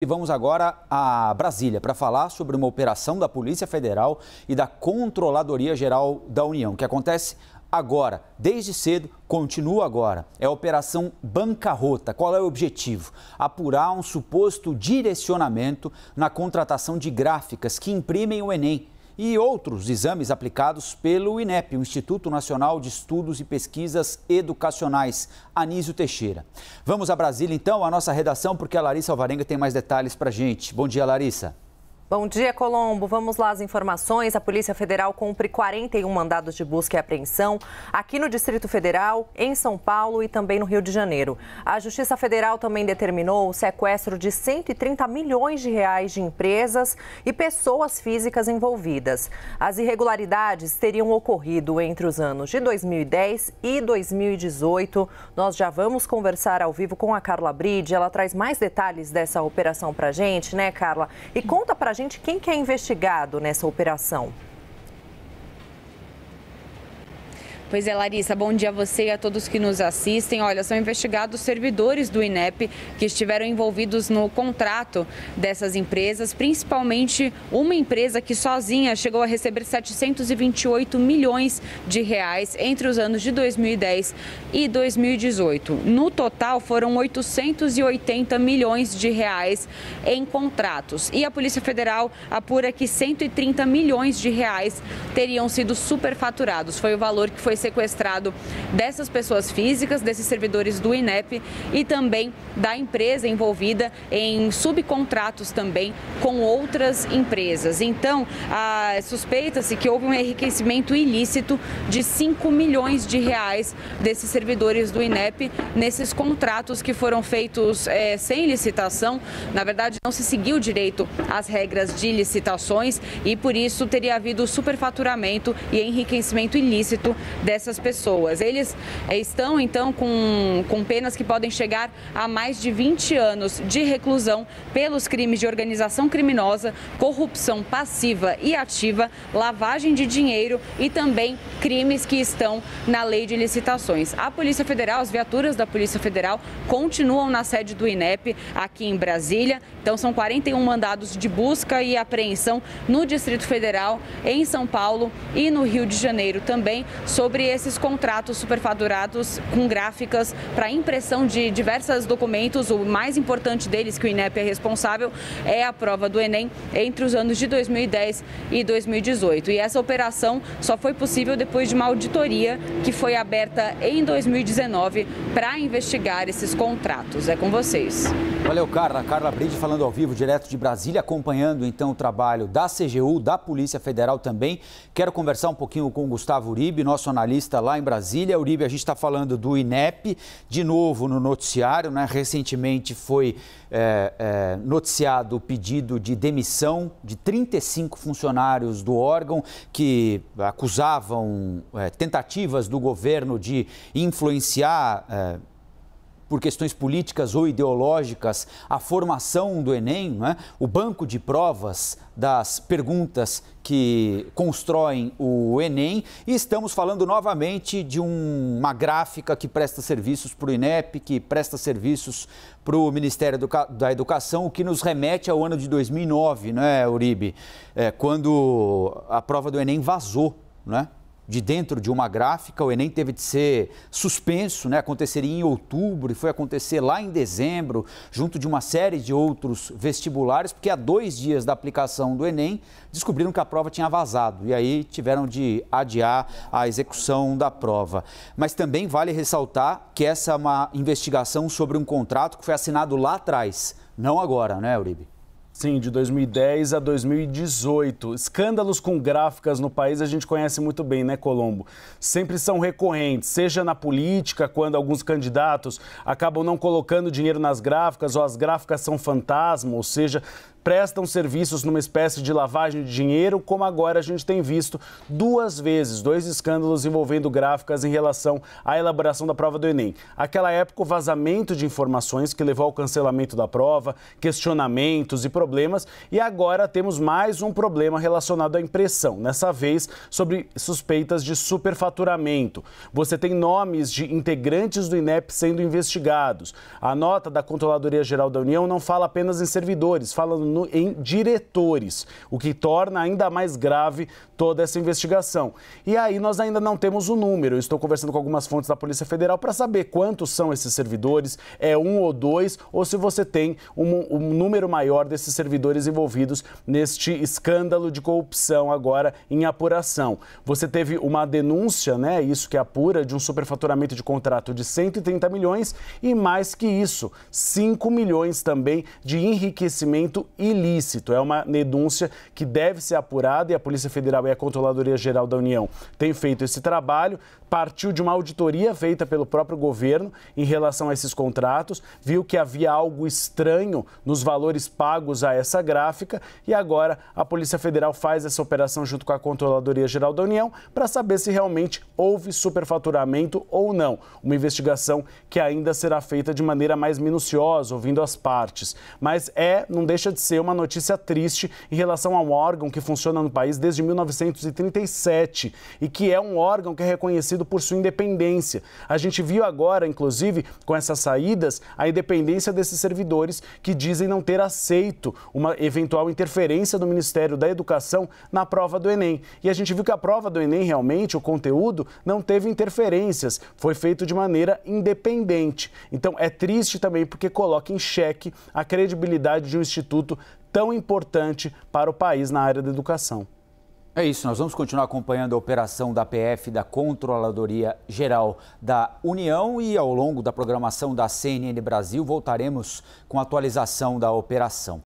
E vamos agora a Brasília para falar sobre uma operação da Polícia Federal e da Controladoria Geral da União, que acontece agora, desde cedo, continua agora. É a Operação Bancarrota. Qual é o objetivo? Apurar um suposto direcionamento na contratação de gráficas que imprimem o Enem e outros exames aplicados pelo INEP, o Instituto Nacional de Estudos e Pesquisas Educacionais, Anísio Teixeira. Vamos a Brasília, então, a nossa redação, porque a Larissa Alvarenga tem mais detalhes para a gente. Bom dia, Larissa. Bom dia, Colombo. Vamos lá as informações. A Polícia Federal cumpre 41 mandados de busca e apreensão aqui no Distrito Federal, em São Paulo e também no Rio de Janeiro. A Justiça Federal também determinou o sequestro de 130 milhões de reais de empresas e pessoas físicas envolvidas. As irregularidades teriam ocorrido entre os anos de 2010 e 2018. Nós já vamos conversar ao vivo com a Carla Bride. Ela traz mais detalhes dessa operação para a gente, né, Carla? E conta para a gente quem que é investigado nessa operação. Pois é, Larissa, bom dia a você e a todos que nos assistem. Olha, são investigados servidores do INEP que estiveram envolvidos no contrato dessas empresas, principalmente uma empresa que sozinha chegou a receber 728 milhões de reais entre os anos de 2010 e 2018. No total, foram 880 milhões de reais em contratos. E a Polícia Federal apura que 130 milhões de reais teriam sido superfaturados. Foi o valor que foi sequestrado dessas pessoas físicas, desses servidores do INEP e também da empresa envolvida em subcontratos também com outras empresas. Então, suspeita-se que houve um enriquecimento ilícito de 5 milhões de reais desses servidores do INEP nesses contratos que foram feitos sem licitação. Na verdade, não se seguiu direito às regras de licitações e, por isso, teria havido superfaturamento e enriquecimento ilícito dessas pessoas. Eles estão, então, com penas que podem chegar a mais de 20 anos de reclusão pelos crimes de organização criminosa, corrupção passiva e ativa, lavagem de dinheiro e também crimes que estão na lei de licitações. A Polícia Federal, as viaturas da Polícia Federal continuam na sede do INEP aqui em Brasília. Então, são 41 mandados de busca e apreensão no Distrito Federal, em São Paulo e no Rio de Janeiro também, sobre esses contratos superfaturados com gráficas para impressão de diversos documentos. O mais importante deles, que o INEP é responsável, é a prova do Enem entre os anos de 2010 e 2018. E essa operação só foi possível depois de uma auditoria que foi aberta em 2019 para investigar esses contratos. É com vocês. Valeu, Carla. Carla Bride falando ao vivo, direto de Brasília, acompanhando então o trabalho da CGU, da Polícia Federal também. Quero conversar um pouquinho com o Gustavo Uribe, nosso analista lá em Brasília. Uribe, a gente está falando do INEP, de novo no noticiário, né? Recentemente foi noticiado o pedido de demissão de 35 funcionários do órgão que acusavam tentativas do governo de influenciar por questões políticas ou ideológicas, a formação do Enem, né? O banco de provas das perguntas que constroem o Enem. E estamos falando novamente de uma gráfica que presta serviços para o INEP, que presta serviços para o Ministério da Educação, o que nos remete ao ano de 2009, né, Uribe? Quando a prova do Enem vazou, né? De dentro de uma gráfica, o Enem teve de ser suspenso, né? Aconteceria em outubro e foi acontecer lá em dezembro, junto de uma série de outros vestibulares, porque há 2 dias da aplicação do Enem, descobriram que a prova tinha vazado e aí tiveram de adiar a execução da prova. Mas também vale ressaltar que essa é uma investigação sobre um contrato que foi assinado lá atrás, não agora, né, Uribe? Sim, de 2010 a 2018. Escândalos com gráficas no país a gente conhece muito bem, né, Colombo? Sempre são recorrentes, seja na política, quando alguns candidatos acabam não colocando dinheiro nas gráficas, ou as gráficas são fantasma, ou seja, prestam serviços numa espécie de lavagem de dinheiro, como agora a gente tem visto 2 vezes, 2 escândalos envolvendo gráficas em relação à elaboração da prova do Enem. Aquela época, o vazamento de informações que levou ao cancelamento da prova, questionamentos e problemas problemas e agora temos mais um problema relacionado à impressão, nessa vez sobre suspeitas de superfaturamento. Você tem nomes de integrantes do INEP sendo investigados. A nota da Controladoria Geral da União não fala apenas em servidores, fala em diretores, o que torna ainda mais grave toda essa investigação. E aí nós ainda não temos o número. Eu estou conversando com algumas fontes da Polícia Federal para saber quantos são esses servidores, é 1 ou 2, ou se você tem um número maior desses servidores envolvidos neste escândalo de corrupção agora em apuração. Você teve uma denúncia, né, isso que apura, de um superfaturamento de contrato de 130 milhões e mais que isso, 5 milhões também de enriquecimento ilícito. É uma denúncia que deve ser apurada e a Polícia Federal e a Controladoria Geral da União têm feito esse trabalho. Partiu de uma auditoria feita pelo próprio governo em relação a esses contratos, viu que havia algo estranho nos valores pagos a essa gráfica e agora a Polícia Federal faz essa operação junto com a Controladoria Geral da União para saber se realmente houve superfaturamento ou não. Uma investigação que ainda será feita de maneira mais minuciosa, ouvindo as partes. Mas não deixa de ser uma notícia triste em relação a um órgão que funciona no país desde 1937 e que é um órgão que é reconhecido por sua independência. A gente viu agora, inclusive, com essas saídas, a independência desses servidores que dizem não ter aceito uma eventual interferência do Ministério da Educação na prova do Enem. E a gente viu que a prova do Enem, realmente, o conteúdo, não teve interferências, foi feito de maneira independente. Então, é triste também porque coloca em xeque a credibilidade de um instituto tão importante para o país na área da educação. É isso, nós vamos continuar acompanhando a operação da PF, da Controladoria Geral da União, e ao longo da programação da CNN Brasil voltaremos com a atualização da operação.